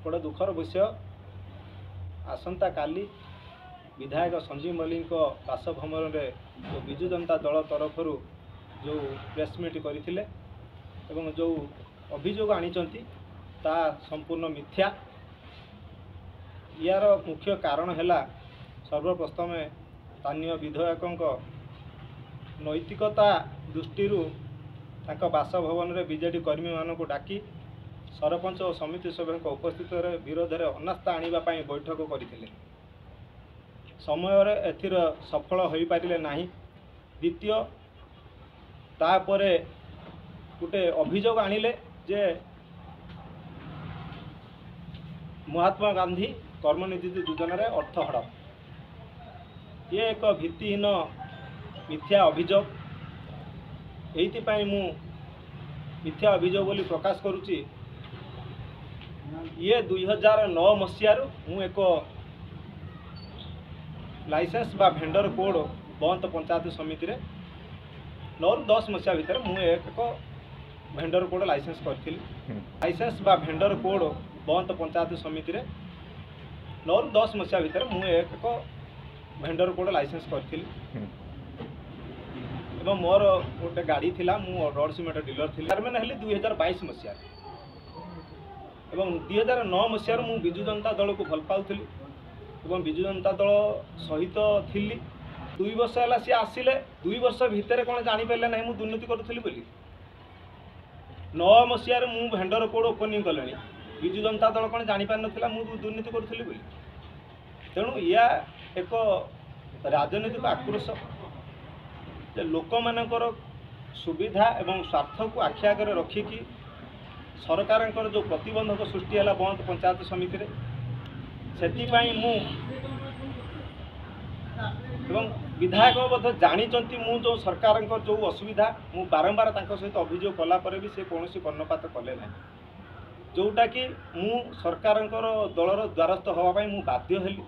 बड़ दुखर विषय आसंता काली विधायक संजीव मल्लिक बासभवन में जो विजु जनता दल तरफ जो प्रेसमिट करते जो अभियोग आनी ता संपूर्ण मिथ्या। यार मुख्य कारण है सर्वप्रथम स्थानीय विधायकों नैतिकता दृष्टि बासभवन में बीजेडी कर्मी मानक डाकी सरपंच और समिति सभ्यों उपस्थित विरोध में अनास्था आने बैठक करते समय एथिर सफल हो पारे ना। द्वितीय तापर गोटे अभियोग आनिले जे महात्मा गांधी कर्मनिधि योजन अर्थ हड़प ये एक भित्तिहीन मिथ्या अभियोग। यही मु मिथ्या अभियोग बोली प्रकाश करुच्ची। ये 2009 मसीह मु एक लाइसेंस बा भेंडर कोड बंत पंचायत समिति 9-10 मसीहा भितर मु एक भेंडर कोड लाइसेंस करी। लाइसेंस बा भेंडर कोड बंत पंचायत समिति 9-10 मसीहा भितर मु एक भेंडर कोड लाइसेंस करी। मोर गोटे गाड़ी थिला मु रड सीमेंट डीलर थी। चेयरमैन हेली 2022 मसीहा। 2009 मसीह मु विजु जनता दल को भल पाऊली और विजु जनता दल सहित थी। 2 वर्ष है सी आसिले 2 वर्ष भितर कौन जापारे ना मुझे दुर्नीति करूली बोली। 9 मसीह मु भेंडर कोड ओपनिंग कले विजु जनता दल कौन जापार ना मुझे दुर्नीति करूली बोली। तेणु या एक राजनीतिक आक्रोश लोक मानकर सुविधा एवं स्वार्थ को आखि आगे रखिकी सरकार जो प्रतिबंधक सृष्टि है बंद पंचायत समिति से विधायक जानी मु जो सरकार जो असुविधा मु बारंबार सहित अभियोग कलापर भी से कौन कर्णपात कले ना जोटा कि मु सरकार दलर द्वारस्थ हाँपाई मु बाध्य हेली।